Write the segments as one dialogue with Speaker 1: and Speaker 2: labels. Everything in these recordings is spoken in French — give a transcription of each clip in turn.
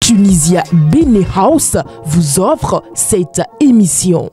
Speaker 1: Tunisia Bene House vous offre cette émission.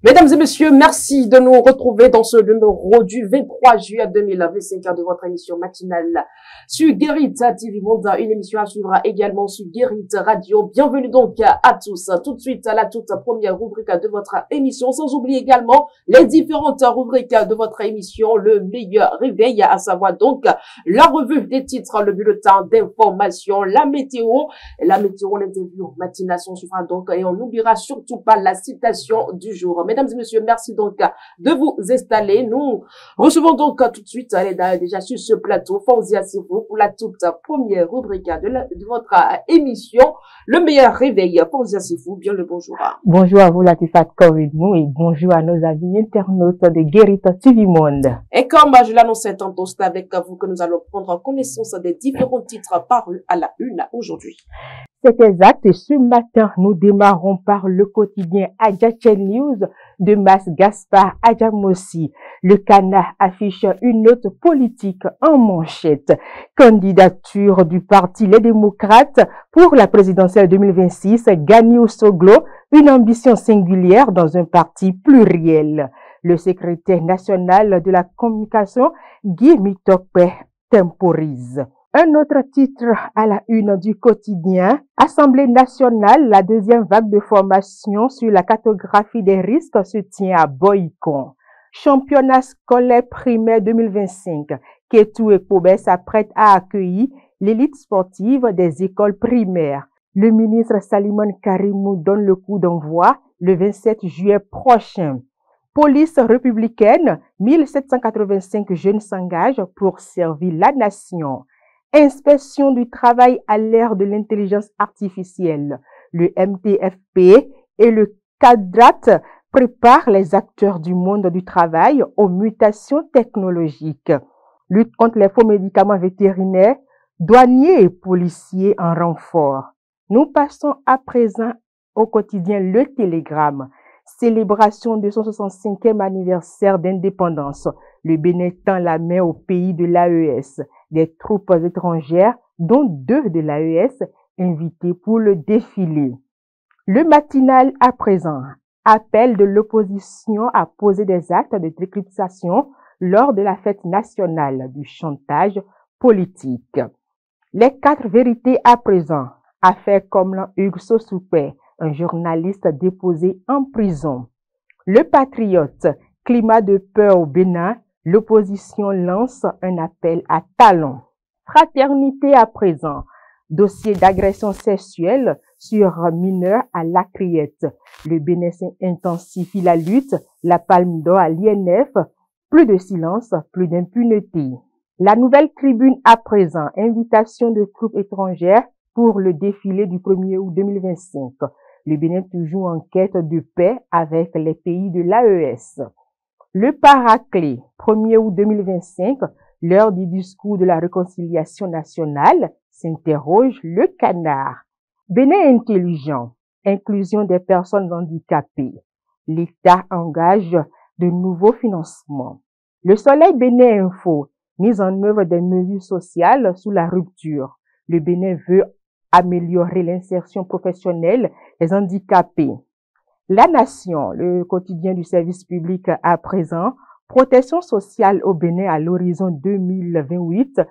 Speaker 2: Mesdames et messieurs, merci de nous retrouver dans ce numéro du 23 juillet 2025 de votre émission matinale sur Guérit TV Monde, une émission à suivre également sur Guérit Radio. Bienvenue donc à tous. Tout de suite à la toute première rubrique de votre émission, sans oublier également les différentes rubriques de votre émission, le meilleur réveil, à savoir donc la revue des titres, le bulletin d'information, la météo, l'interview matinale s'en suivra donc, et on n'oubliera surtout pas la citation du jour. Mesdames et messieurs, merci donc de vous installer. Nous recevons donc tout de suite, elle est déjà sur ce plateau, Fauzia Sifou, pour la toute première rubrique de votre émission, le meilleur réveil. Fauzia Sifou, bien le bonjour.
Speaker 3: Bonjour à vous, Latifat Koridmou, et bonjour à nos amis internautes de Guérit TV Monde.
Speaker 2: Et comme je l'annonçais tantôt, c'est avec vous que nous allons prendre connaissance des différents titres parus à la une aujourd'hui.
Speaker 3: C'est exact, et ce matin, nous démarrons par le quotidien Adjachel News de Mas Gaspard Adjamossi. Le Canard affiche une note politique en manchette. Candidature du parti Les Démocrates pour la présidentielle 2026, Gani Osoglo, une ambition singulière dans un parti pluriel. Le secrétaire national de la communication, Guy Mitokpe, temporise. Un autre titre à la une du quotidien, Assemblée nationale, la deuxième vague de formation sur la cartographie des risques se tient à Boycon. Championnat scolaire primaire 2025, Ketou et Kobe s'apprêtent à accueillir l'élite sportive des écoles primaires. Le ministre Salimon Karimou donne le coup d'envoi le 27 juillet prochain. Police républicaine, 1785 jeunes s'engagent pour servir la nation. Inspection du travail à l'ère de l'intelligence artificielle. Le MTFP et le CADRAT préparent les acteurs du monde du travail aux mutations technologiques. Lutte contre les faux médicaments vétérinaires, douaniers et policiers en renfort. Nous passons à présent au quotidien Le Télégramme. Célébration de son 65e anniversaire d'indépendance. Le Bénin tend la main au pays de l'AES. Des troupes étrangères, dont 2 de l'AES, invitées pour le défilé. Le matinal à présent. Appel de l'opposition à poser des actes de décryptation lors de la fête nationale du chantage politique. Les 4 vérités à présent. Affaire comme Hugues Sosoupé, un journaliste déposé en prison. Le Patriote, climat de peur au Bénin, l'opposition lance un appel à talons. Fraternité à présent, dossier d'agression sexuelle sur mineurs à La Criette. Le Bénin intensifie la lutte, la palme d'or à l'INF, plus de silence, plus d'impunité. La Nouvelle Tribune à présent, invitation de troupes étrangères pour le défilé du 1er août 2025. Le Bénin toujours en quête de paix avec les pays de l'AES. Le Paraclet, 1er août 2025, l'heure du discours de la réconciliation nationale, s'interroge le Canard. Bénin intelligent, inclusion des personnes handicapées. L'État engage de nouveaux financements. Le Soleil Bénin Info, mise en œuvre des mesures sociales sous la rupture. Le Bénin veut améliorer l'insertion professionnelle des handicapés. La Nation, le quotidien du service public à présent, protection sociale au Bénin à l'horizon 2028,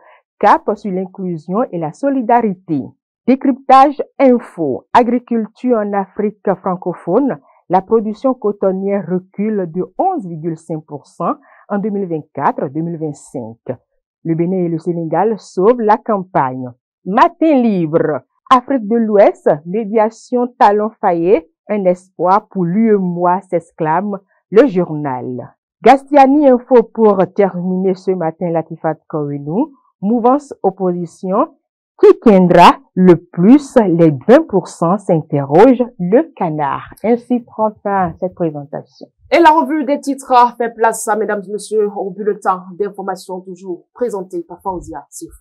Speaker 3: cap sur l'inclusion et la solidarité. Décryptage info, agriculture en Afrique francophone, la production cotonnière recule de 11,5% en 2024-2025. Le Bénin et le Sénégal sauvent la campagne. Matin libre, Afrique de l'Ouest, médiation Talon Fayet, un espoir pour l'UEMOA s'exclame le journal. Gastiani Info pour terminer ce matin, Latifat Koridmou, mouvance opposition, qui tiendra le plus les 20% s'interroge le Canard. Ainsi prend fin cette présentation.
Speaker 2: Et la revue des titres fait place, mesdames et messieurs, au bulletin d'information toujours présenté par Fauzia Sifou.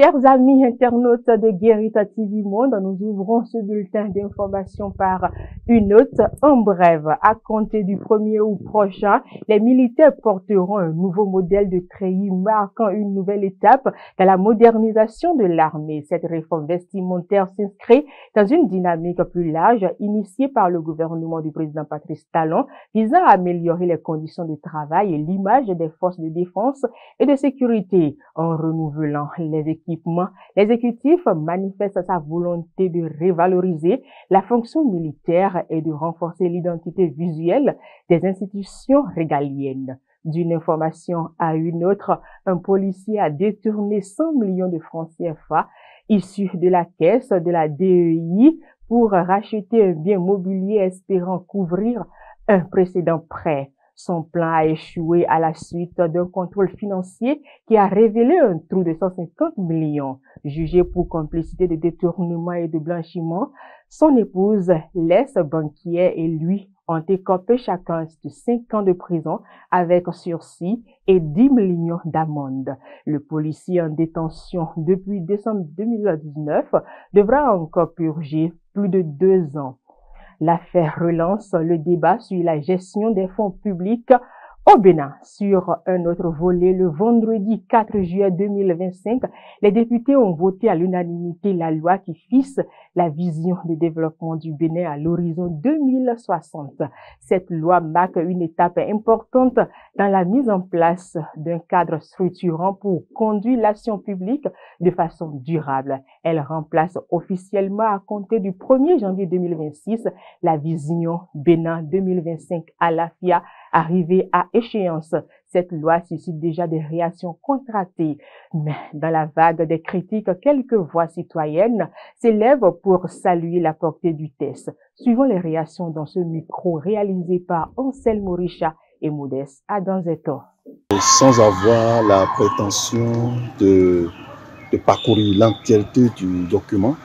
Speaker 3: Chers amis internautes de Guérita TV Monde, nous ouvrons ce bulletin d'information par une note en bref. À compter du 1er août prochain, les militaires porteront un nouveau modèle de treillis marquant une nouvelle étape dans la modernisation de l'armée. Cette réforme vestimentaire s'inscrit dans une dynamique plus large initiée par le gouvernement du président Patrice Talon visant à améliorer les conditions de travail et l'image des forces de défense et de sécurité en renouvelant les équipements. L'exécutif manifeste sa volonté de revaloriser la fonction militaire et de renforcer l'identité visuelle des institutions régaliennes. D'une information à une autre, un policier a détourné 100 millions de francs CFA issus de la caisse de la DEI pour racheter un bien mobilier espérant couvrir un précédent prêt. Son plan a échoué à la suite d'un contrôle financier qui a révélé un trou de 150 millions. Jugé pour complicité de détournement et de blanchiment, son épouse, l'ex-banquière et lui ont écopé chacun de 5 ans de prison avec sursis et 10 millions d'amende. Le policier en détention depuis décembre 2019 devra encore purger plus de 2 ans. L'affaire relance le débat sur la gestion des fonds publics au Bénin. Sur un autre volet, le vendredi 4 juillet 2025, les députés ont voté à l'unanimité la loi qui fixe la vision de développement du Bénin à l'horizon 2060. Cette loi marque une étape importante dans la mise en place d'un cadre structurant pour conduire l'action publique de façon durable. Elle remplace officiellement à compter du 1er janvier 2026 la vision Bénin 2025 à l'AFIA arrivée à échéance. Cette loi suscite déjà des réactions contrastées, mais dans la vague des critiques, quelques voix citoyennes s'élèvent pour saluer la portée du texte. Suivons les réactions dans ce micro réalisé par Anselmo Richa et Modeste Adanzeto.
Speaker 4: Sans avoir la prétention de parcourir l'entièreté du document,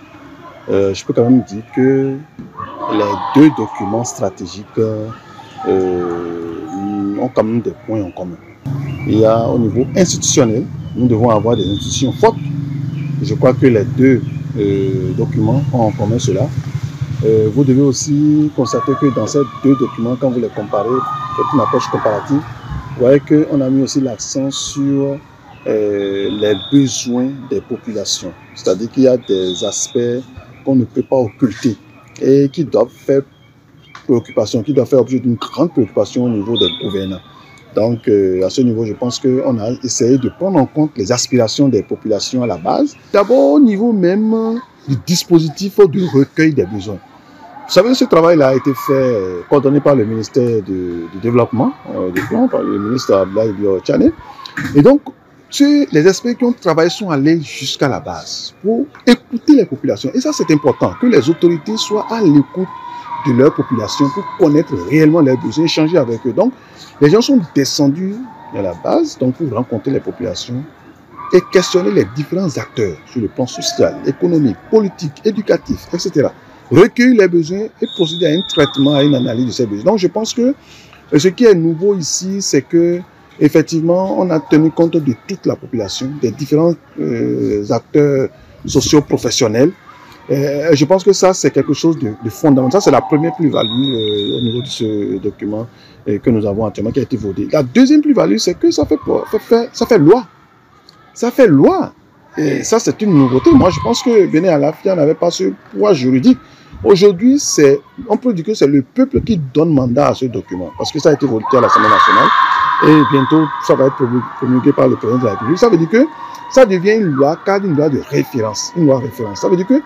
Speaker 4: je peux quand même dire que les deux documents stratégiques ont quand même des points en commun. Il y a au niveau institutionnel, nous devons avoir des institutions fortes. Je crois que les deux documents ont en commun cela. Vous devez aussi constater que dans ces deux documents, quand vous les comparez, c'est une approche comparative, vous voyez qu'on a mis aussi l'accent sur les besoins des populations. C'est-à-dire qu'il y a des aspects qu'on ne peut pas occulter et qui doivent faire préoccupation, qui doit faire objet d'une grande préoccupation au niveau des gouvernants. Donc, à ce niveau, je pense qu'on a essayé de prendre en compte les aspirations des populations à la base. D'abord, au niveau même du dispositif de recueil des besoins. Vous savez, ce travail-là a été fait, coordonné par le ministère du Développement, par le ministre Abdoulaye Bio-Tchane. Et donc, les experts qui ont travaillé sont allés jusqu'à la base pour écouter les populations. Et ça, c'est important, que les autorités soient à l'écoute de leur population pour connaître réellement leurs besoins, échanger avec eux. Donc, les gens sont descendus à la base donc pour rencontrer les populations et questionner les différents acteurs sur le plan social, économique, politique, éducatif, etc. Recueillir les besoins et procéder à un traitement, à une analyse de ces besoins. Donc, je pense que ce qui est nouveau ici, c'est que effectivement, on a tenu compte de toute la population, des différents acteurs socio-professionnels. Je pense que ça, c'est quelque chose de fondamental. Ça, c'est la première plus-value au niveau de ce document que nous avons actuellement, qui a été voté. La deuxième plus-value, c'est que ça fait loi. Ça fait loi. Et ça, c'est une nouveauté. Moi, je pense que Bénin à l'Afrique n'avait pas ce poids juridique. Aujourd'hui, on peut dire que c'est le peuple qui donne mandat à ce document. Parce que ça a été voté à l'Assemblée nationale. Et bientôt, ça va être promulgué par le président de la République. Ça veut dire que ça devient une loi, cadre, une loi de référence. Une loi référence. Ça veut dire que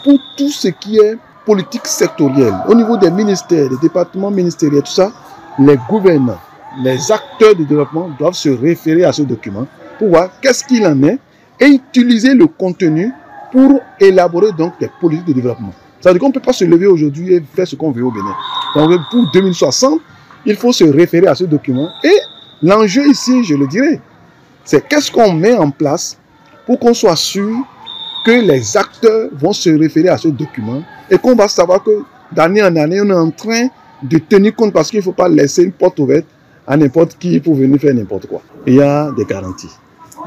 Speaker 4: pour tout ce qui est politique sectorielle, au niveau des ministères, des départements ministériels, tout ça, les gouvernants, les acteurs de développement doivent se référer à ce document pour voir qu'est-ce qu'il en est et utiliser le contenu pour élaborer donc des politiques de développement. Ça veut dire qu'on ne peut pas se lever aujourd'hui et faire ce qu'on veut au Bénin. Donc pour 2060, il faut se référer à ce document. Et l'enjeu ici, je le dirais, c'est qu'est-ce qu'on met en place pour qu'on soit sûr que les acteurs vont se référer à ce document et qu'on va savoir que d'année en année, on est en train de tenir compte parce qu'il ne faut pas laisser une porte ouverte à n'importe qui pour venir faire n'importe quoi. Il y a des garanties.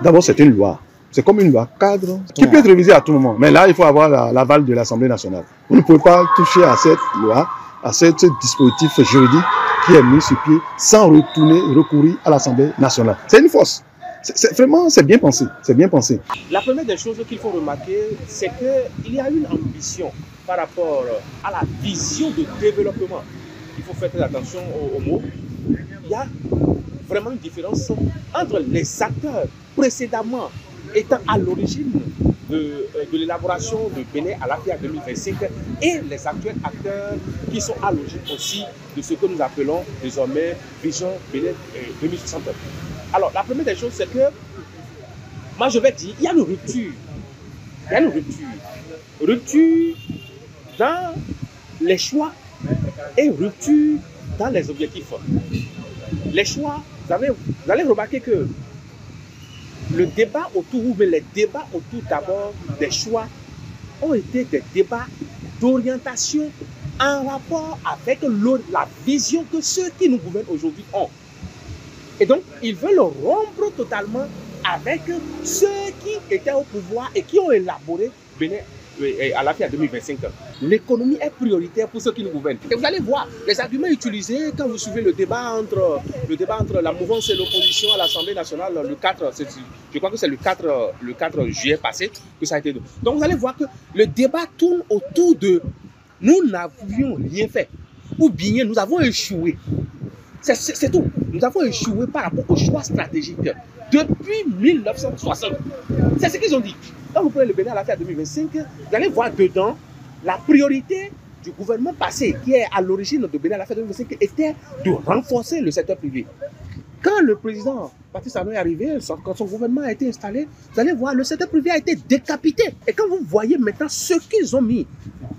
Speaker 4: D'abord, c'est une loi. C'est comme une loi cadre qui peut être révisée à tout moment. Mais là, il faut avoir l'aval de l'Assemblée nationale. Vous ne pouvez pas toucher à cette loi, à ce dispositif juridique qui est mis sur pied sans recourir à l'Assemblée nationale. C'est une force. Vraiment, c'est bien pensé. C'est bien pensé.
Speaker 5: La première des choses qu'il faut remarquer, c'est qu'il y a une ambition par rapport à la vision de développement. Il faut faire très attention aux mots. Il y a vraiment une différence entre les acteurs précédemment étant à l'origine de l'élaboration de Bénin Alafia 2025 et les actuels acteurs qui sont à l'origine aussi de ce que nous appelons désormais Vision Bénin 2060. Alors, la première des choses, c'est que, moi je vais dire, il y a une rupture. Il y a une rupture. Rupture dans les choix et rupture dans les objectifs. Les choix, vous allez remarquer que le débat autour, ou les débats autour d'abord des choix ont été des débats d'orientation en rapport avec la vision que ceux qui nous gouvernent aujourd'hui ont. Et donc, ils veulent rompre totalement avec ceux qui étaient au pouvoir et qui ont élaboré Bénin Alafia 2025. L'économie est prioritaire pour ceux qui nous gouvernent. Et vous allez voir les arguments utilisés quand vous suivez le débat entre la mouvance et l'opposition à l'Assemblée nationale le 4, je crois que c'est le 4 juillet passé que ça a été. Donc vous allez voir que le débat tourne autour de nous n'avions rien fait ou bien nous avons échoué. C'est tout. Nous avons échoué par rapport aux choix stratégiques depuis 1960. C'est ce qu'ils ont dit. Quand vous prenez le Bénin Alafia 2025, vous allez voir dedans la priorité du gouvernement passé, qui est à l'origine de Bénin Alafia 2025, était de renforcer le secteur privé. Quand le président Patrice Talon est arrivé, quand son gouvernement a été installé, vous allez voir, le secteur privé a été décapité. Et quand vous voyez maintenant ce qu'ils ont mis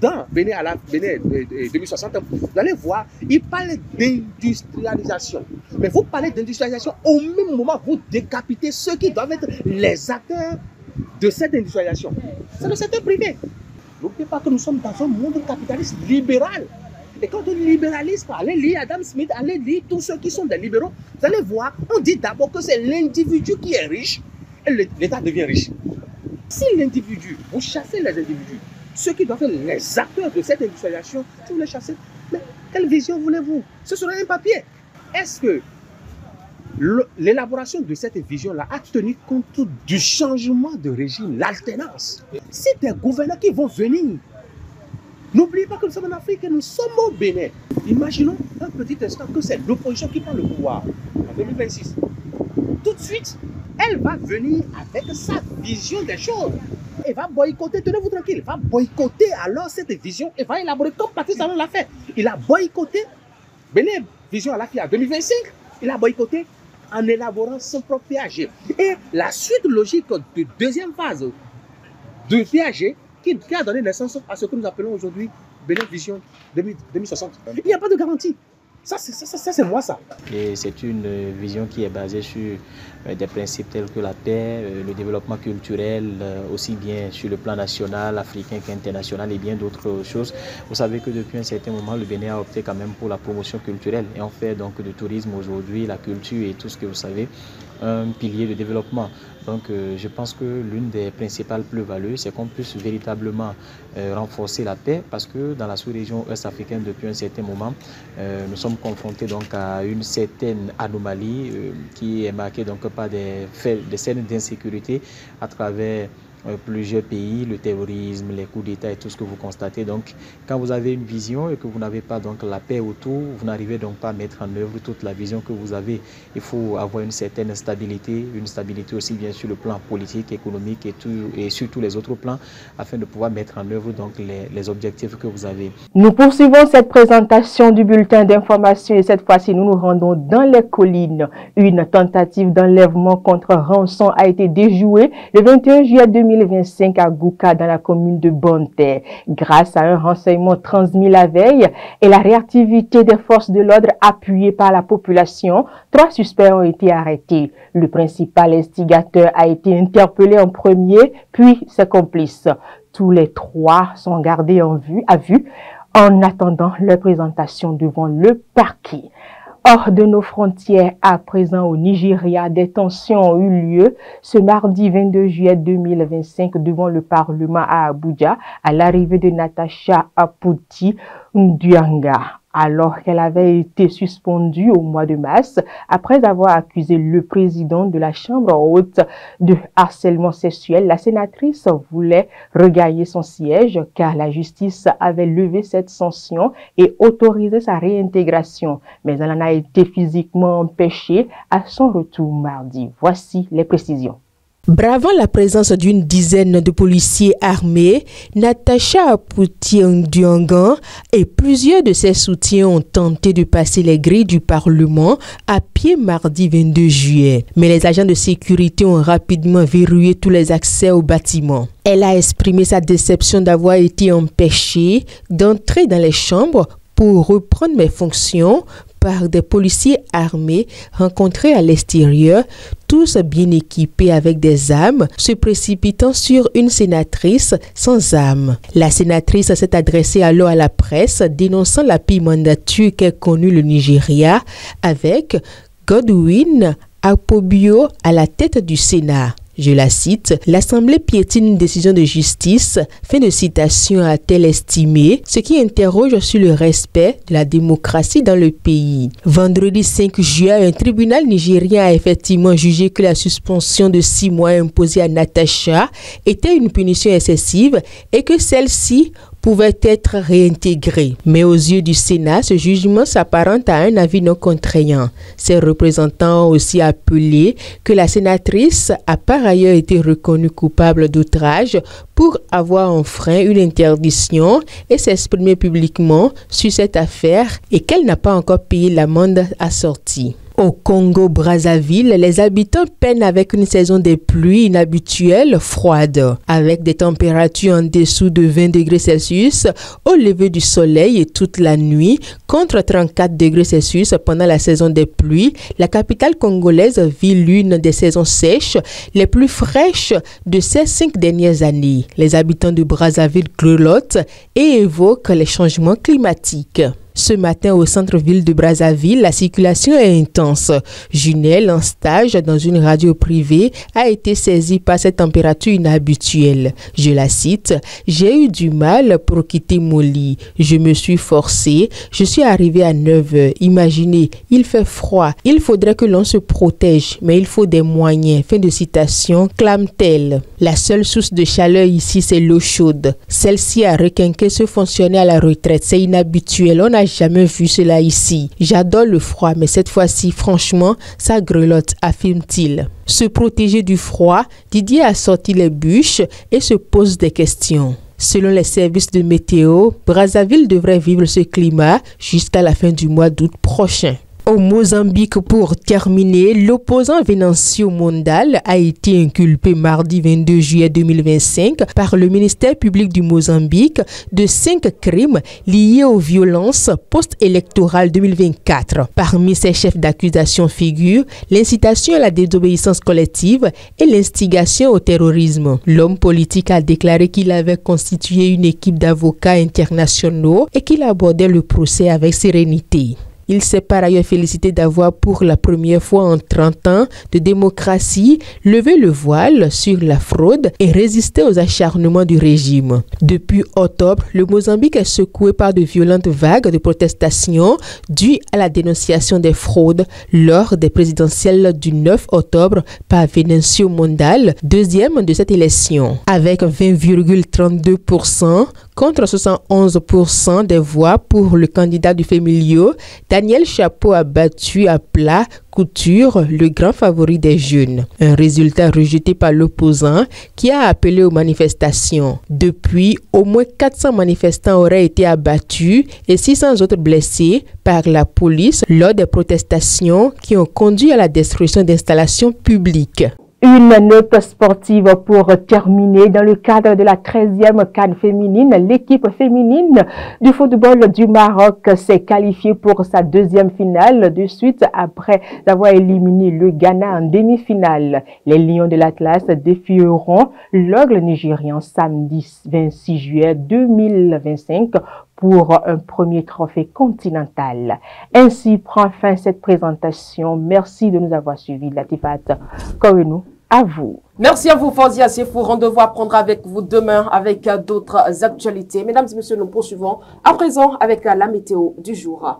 Speaker 5: dans Bénin 2060, vous allez voir, ils parlent d'industrialisation. Mais vous parlez d'industrialisation, au même moment, vous décapitez ceux qui doivent être les acteurs de cette industrialisation. C'est le secteur privé. N'oubliez pas que nous sommes dans un monde capitaliste libéral. Et quand on dit libéralisme, allez lire Adam Smith, allez lire tous ceux qui sont des libéraux, vous allez voir, on dit d'abord que c'est l'individu qui est riche et l'État devient riche. Si l'individu, vous chassez les individus, ceux qui doivent être les acteurs de cette industrialisation, si vous les chassez, mais quelle vision voulez-vous? Ce sera un papier. Est-ce que l'élaboration de cette vision-là a tenu compte du changement de régime, l'alternance? C'est des gouvernants qui vont venir. N'oubliez pas que nous sommes en Afrique et nous sommes au Bénin. Imaginons un petit instant que c'est l'opposition qui prend le pouvoir en 2026. Tout de suite, elle va venir avec sa vision des choses. Elle va boycotter, tenez-vous tranquille, elle va boycotter alors cette vision et va élaborer comme Patrice Talon l'a fait. Il a boycotté Bénin Vision Alafia 2025, il a boycotté en élaborant son propre PAG. Et la suite logique de deuxième phase de PAG qui a donné naissance à ce que nous appelons aujourd'hui Bénin Vision 2060. Il n'y a pas de garantie. Ça, c'est moi, ça.
Speaker 6: Et c'est une vision qui est basée sur des principes tels que la paix, le développement culturel, aussi bien sur le plan national, africain qu'international et bien d'autres choses. Vous savez que depuis un certain moment, le Bénin a opté quand même pour la promotion culturelle. Et on fait donc du tourisme aujourd'hui, la culture et tout ce que vous savez, un pilier de développement. Donc je pense que l'une des principales plus-values, c'est qu'on puisse véritablement renforcer la paix, parce que dans la sous-région ouest-africaine, depuis un certain moment, nous sommes confrontés donc à une certaine anomalie qui est marquée donc par des scènes d'insécurité à travers plusieurs pays, le terrorisme, les coups d'État et tout ce que vous constatez. Donc, quand vous avez une vision et que vous n'avez pas donc la paix autour, vous n'arrivez donc pas à mettre en œuvre toute la vision que vous avez. Il faut avoir une certaine stabilité aussi bien sur le plan politique, économique et sur tous les autres plans, afin de pouvoir mettre en œuvre donc les objectifs que vous avez.
Speaker 3: Nous poursuivons cette présentation du bulletin d'information et cette fois-ci, nous nous rendons dans les collines. Une tentative d'enlèvement contre rançon a été déjouée le 21 juillet 2025 à Gouka dans la commune de Bonne-Terre. Grâce à un renseignement transmis la veille et la réactivité des forces de l'ordre appuyées par la population, 3 suspects ont été arrêtés. Le principal instigateur a été interpellé en premier, puis ses complices. Tous les 3 sont gardés à vue en attendant leur présentation devant le parquet. Hors de nos frontières, à présent au Nigeria, des tensions ont eu lieu ce mardi 22 juillet 2025 devant le Parlement à Abuja à l'arrivée de Natasha Akpoti-Nduanga, alors qu'elle avait été suspendue au mois de mars après avoir accusé le président de la Chambre haute de harcèlement sexuel. La sénatrice voulait regagner son siège car la justice avait levé cette sanction et autorisé sa réintégration, mais elle en a été physiquement empêchée à son retour mardi. Voici les précisions.
Speaker 1: Bravant la présence d'une dizaine de policiers armés, Natasha Akpoti-Nduanga et plusieurs de ses soutiens ont tenté de passer les grilles du Parlement à pied mardi 22 juillet. Mais les agents de sécurité ont rapidement verrouillé tous les accès au bâtiment. Elle a exprimé sa déception d'avoir été empêchée d'entrer dans les chambres pour reprendre mes fonctions par des policiers armés rencontrés à l'extérieur, tous bien équipés avec des armes, se précipitant sur une sénatrice sans armes. La sénatrice s'est adressée alors à la presse, dénonçant la pire mandature qu'ait connue le Nigeria, avec Godwin Akpobio à la tête du Sénat. Je la cite, « L'Assemblée piétine une décision de justice », fin de citation, a-t-elle estimé, ce qui interroge sur le respect de la démocratie dans le pays. Vendredi 5 juillet, un tribunal nigérien a effectivement jugé que la suspension de 6 mois imposée à Natasha était une punition excessive et que celle-ci pouvait être réintégrée. Mais aux yeux du Sénat, ce jugement s'apparente à un avis non contraignant. Ses représentants ont aussi appelé que la sénatrice a par ailleurs été reconnue coupable d'outrage pour avoir enfreint une interdiction et s'exprimer publiquement sur cette affaire et qu'elle n'a pas encore payé l'amende assortie. Au Congo-Brazzaville, les habitants peinent avec une saison des pluies inhabituelle, froide, avec des températures en dessous de 20 degrés Celsius au lever du soleil et toute la nuit, contre 34 degrés Celsius pendant la saison des pluies. La capitale congolaise vit l'une des saisons sèches les plus fraîches de ces 5 dernières années. Les habitants de Brazzaville grelottent et évoquent les changements climatiques. Ce matin, au centre-ville de Brazzaville, la circulation est intense. Junel, en stage dans une radio privée, a été saisi par cette température inhabituelle. Je la cite, « J'ai eu du mal pour quitter mon lit. Je me suis forcée. Je suis arrivée à 9 heures. Imaginez, il fait froid. Il faudrait que l'on se protège, mais il faut des moyens. » Fin de citation, clame-t-elle. La seule source de chaleur ici, c'est l'eau chaude. Celle-ci a requinqué ce fonctionnaire à la retraite. C'est inhabituel. On n'a jamais vu cela ici. J'adore le froid, mais cette fois-ci, franchement, ça grelotte, affirme-t-il. Se protéger du froid, Didier a sorti les bûches et se pose des questions. Selon les services de météo, Brazzaville devrait vivre ce climat jusqu'à la fin du mois d'août prochain. Au Mozambique, pour terminer, l'opposant Venancio Mondal a été inculpé mardi 22 juillet 2025 par le ministère public du Mozambique de 5 crimes liés aux violences post-électorales 2024. Parmi ses chefs d'accusation figurent l'incitation à la désobéissance collective et l'instigation au terrorisme. L'homme politique a déclaré qu'il avait constitué une équipe d'avocats internationaux et qu'il abordait le procès avec sérénité. Il s'est par ailleurs félicité d'avoir pour la première fois en 30 ans de démocratie levé le voile sur la fraude et résisté aux acharnements du régime. Depuis octobre, le Mozambique est secoué par de violentes vagues de protestations dues à la dénonciation des fraudes lors des présidentielles du 9 octobre par Venancio Mondal, deuxième de cette élection. Avec 20,32% contre 71% des voix pour le candidat du Femilio, Daniel Chapo a battu à plat couture le grand favori des jeunes. Un résultat rejeté par l'opposant qui a appelé aux manifestations. Depuis, au moins 400 manifestants auraient été abattus et 600 autres blessés par la police lors des protestations qui ont conduit à la destruction d'installations publiques.
Speaker 3: Une note sportive pour terminer. Dans le cadre de la 13e CAN féminine, l'équipe féminine du football du Maroc s'est qualifiée pour sa deuxième finale de suite après avoir éliminé le Ghana en demi-finale. Les Lions de l'Atlas défieront l'Aigle nigérien samedi 26 juillet 2025 pour un premier trophée continental. Ainsi prend fin cette présentation. Merci de nous avoir suivis. Latifat Korenou, à vous.
Speaker 2: Merci à vous, Fawzia Sefou. Rendez-vous à prendre avec vous demain avec d'autres actualités. Mesdames et messieurs, nous poursuivons à présent avec la météo du jour.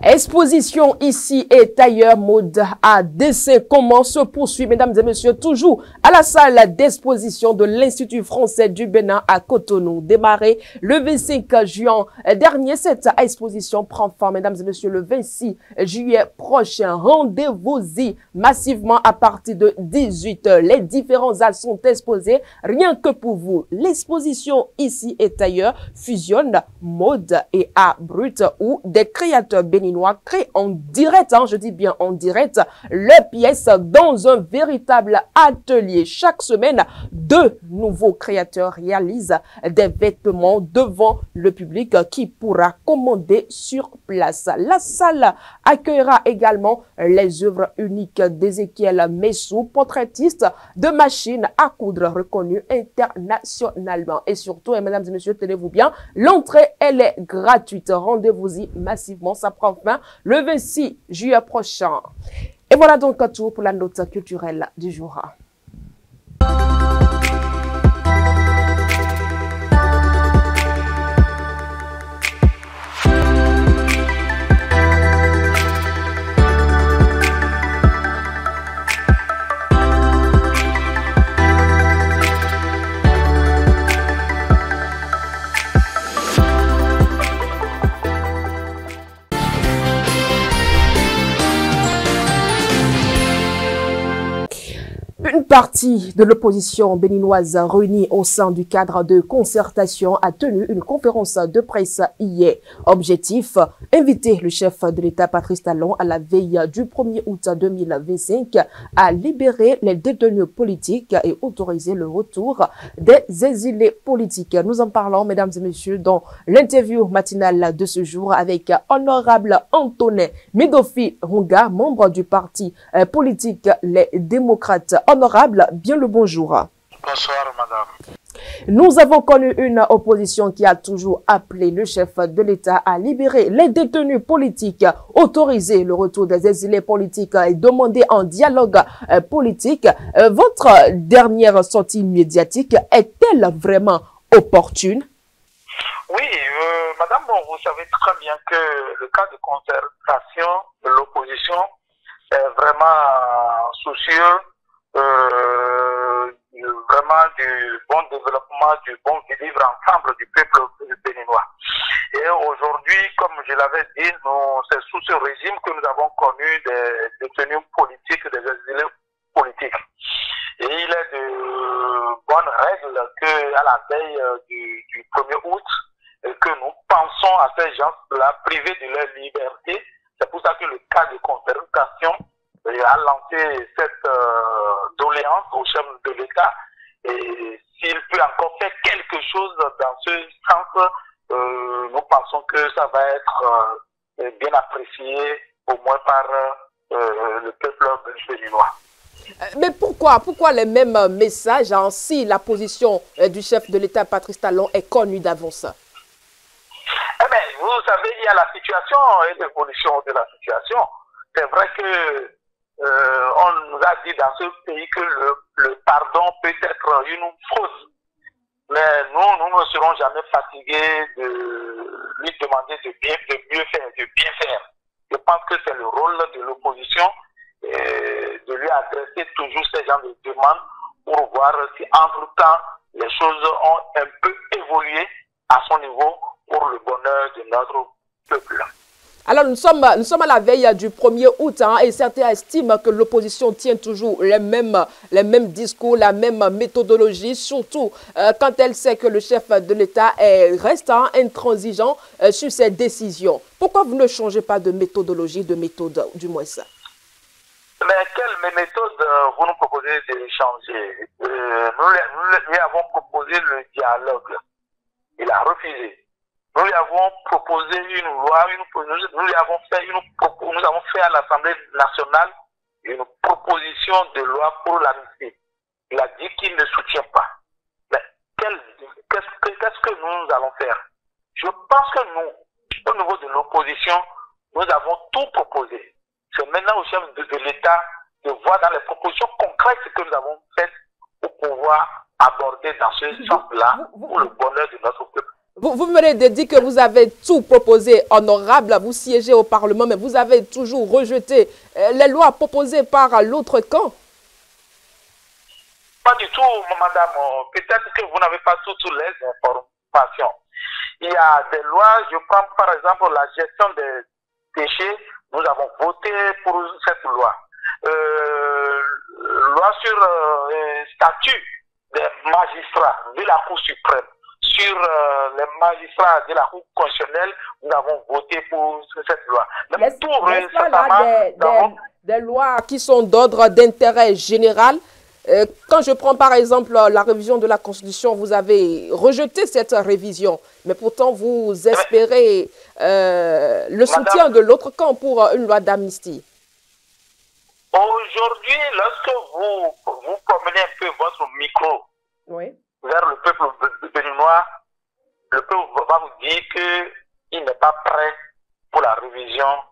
Speaker 2: Exposition ici et ailleurs, mode ADC. Comment se poursuit, mesdames et messieurs, toujours à la salle d'exposition de l'Institut français du Bénin à Cotonou. Démarré le 25 juin dernier, cette exposition prend fin, mesdames et messieurs, le 26 juillet prochain. Rendez-vous-y massivement à partir de 18h. Les différents arts sont exposés rien que pour vous. L'exposition ici et ailleurs fusionne mode et art brut où des créateurs béninois créent en direct, je dis bien en direct, leurs pièces dans un véritable atelier. Chaque semaine, 2 nouveaux créateurs réalisent des vêtements devant le public qui pourra commander sur place. La salle accueillera également les œuvres uniques d'Ézéchiel Messou, portraitiste de machines à coudre reconnu internationalement. Et surtout, mesdames et messieurs, tenez-vous bien, l'entrée, elle est gratuite. Rendez-vous-y massivement, ça prend fin le 26 juillet prochain. Et voilà donc tout pour la note culturelle du jour. Une partie de l'opposition béninoise réunie au sein du cadre de concertation a tenu une conférence de presse hier. Objectif, inviter le chef de l'État Patrice Talon à la veille du 1er août 2025 à libérer les détenus politiques et autoriser le retour des exilés politiques. Nous en parlons, mesdames et messieurs, dans l'interview matinale de ce jour avec honorable Antonin Midofi Runga, membre du parti politique Les Démocrates. Honorable, bien le bonjour.
Speaker 7: Bonsoir, madame.
Speaker 2: Nous avons connu une opposition qui a toujours appelé le chef de l'État à libérer les détenus politiques, autoriser le retour des exilés politiques et demander un dialogue politique. Votre dernière sortie médiatique est-elle vraiment opportune?
Speaker 7: Oui, madame, bon, vous savez très bien que le cas de concertation de l'opposition est vraiment soucieux vraiment du bon développement, du bon vivre ensemble du peuple béninois. Et aujourd'hui, comme je l'avais dit, c'est sous ce régime que nous avons connu des détenus politiques, des exilés politiques. Et il est de bonnes règles qu'à la veille du 1er août, que nous pensons à ces gens-là privés de leur liberté. C'est pour ça que le cas de concertation a lancé cette doléance au chef de l'État. Et s'il peut encore faire quelque chose dans ce sens, nous pensons que ça va être bien apprécié, au moins par le peuple béninois.
Speaker 2: Mais pourquoi les mêmes messages si la position du chef de l'État Patrice Talon est connue d'avance?
Speaker 7: Mais vous savez, il y a la situation et l'évolution de la situation. C'est vrai que on nous a dit dans ce pays que le pardon peut être une faute. Mais nous ne serons jamais fatigués de lui demander de mieux faire, de bien faire. Je pense que c'est le rôle de l'opposition de lui adresser toujours ces genres de demandes pour voir si entre-temps les choses ont un peu évolué à son niveau pour le bonheur de notre peuple.
Speaker 2: Alors, nous sommes à la veille du 1er août hein, et certains estiment que l'opposition tient toujours les mêmes discours, la même méthodologie, surtout quand elle sait que le chef de l'État reste intransigeant sur ses décisions. Pourquoi vous ne changez pas de méthodologie, de méthode du moins ça?
Speaker 7: Mais quelle méthode vous nous proposez de changer? Nous lui avons proposé le dialogue. Il a refusé. Nous lui avons proposé une loi, nous avons fait à l'Assemblée nationale une proposition de loi pour l'amnistie. Il a dit qu'il ne soutient pas. Mais qu'est-ce que nous allons faire? Je pense que nous, au niveau de l'opposition, nous avons tout proposé. C'est maintenant au chef de l'État de voir dans les propositions concrètes que nous avons faites pour pouvoir aborder dans ce sens-là pour le bonheur de notre peuple.
Speaker 2: Vous venez de dire que vous avez tout proposé, honorable, vous siégez au Parlement, mais vous avez toujours rejeté les lois proposées par l'autre camp.
Speaker 7: Pas du tout, madame. Peut-être que vous n'avez pas toutes les informations. Il y a des lois, je prends par exemple la gestion des déchets, nous avons voté pour cette loi. Loi sur statut des magistrats de la Cour suprême. Sur les magistrats de la Cour constitutionnelle, nous avons voté pour cette loi.
Speaker 2: Des lois qui sont d'ordre d'intérêt général. Quand je prends par exemple la révision de la Constitution, vous avez rejeté cette révision. Mais pourtant, vous espérez le soutien de l'autre camp pour une loi d'amnistie.
Speaker 7: Aujourd'hui, lorsque vous promenez un peu votre micro vers le peuple béninois, le peuple va vous dire qu'il n'est pas prêt pour la révision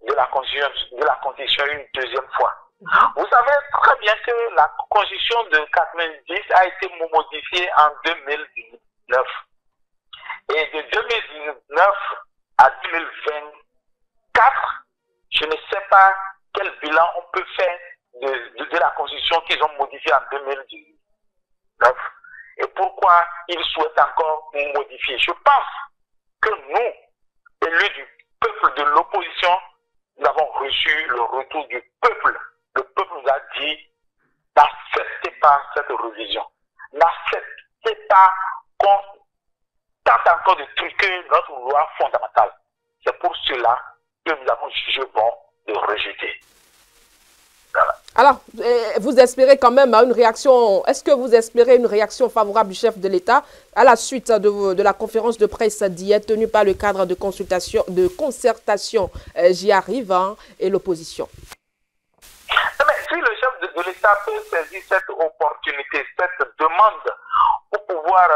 Speaker 7: de la Constitution une deuxième fois. Vous savez très bien que la Constitution de 90 a été modifiée en 2019. Et de 2019 à 2024, je ne sais pas quel bilan on peut faire de la Constitution qu'ils ont modifiée en 2019. Et pourquoi ils souhaitent encore modifier? Je pense que nous, élus du peuple de l'opposition, nous avons reçu le retour du peuple. Le peuple nous a dit, n'acceptez pas cette révision. N'acceptez pas qu'on tente encore de truquer notre loi fondamentale. C'est pour cela que nous avons jugé bon de rejeter. Voilà.
Speaker 2: Alors, vous espérez quand même une réaction, est-ce que vous espérez une réaction favorable du chef de l'État à la suite de la conférence de presse d'hier tenue par le cadre de concertation, j'y arrive, hein, et l'opposition?
Speaker 7: Mais si le chef de l'État peut saisir cette opportunité, cette demande pour pouvoir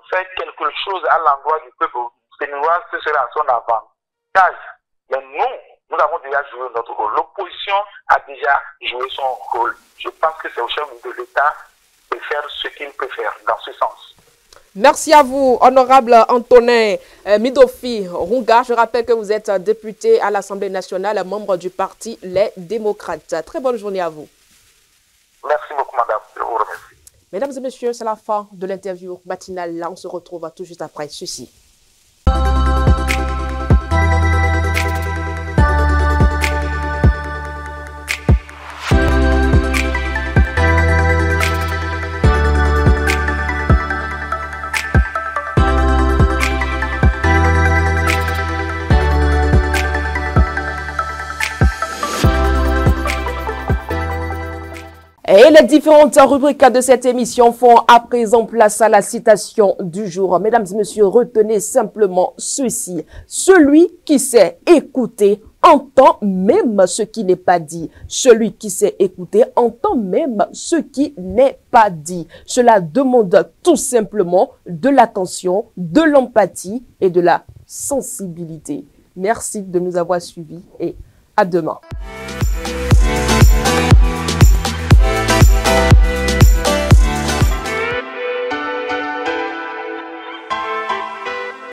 Speaker 7: faire quelque chose à l'endroit du peuple béninois, ce sera à son avantage. Mais nous avons déjà joué notre rôle. L'opposition a déjà joué son rôle. Je pense que c'est au chef de l'État de faire ce qu'il peut faire dans ce sens.
Speaker 2: Merci à vous, honorable Antonin Midofi Runga. Je rappelle que vous êtes député à l'Assemblée nationale, membre du parti Les Démocrates. Très bonne journée à vous.
Speaker 7: Merci beaucoup, madame. Je vous remercie.
Speaker 2: Mesdames et messieurs, c'est la fin de l'interview matinale. Là, on se retrouve tout juste après ceci. Et les différentes rubriques de cette émission font à présent place à la citation du jour. Mesdames et messieurs, retenez simplement ceci. Celui qui sait écouter entend même ce qui n'est pas dit. Celui qui sait écouter entend même ce qui n'est pas dit. Cela demande tout simplement de l'attention, de l'empathie et de la sensibilité. Merci de nous avoir suivis et à demain.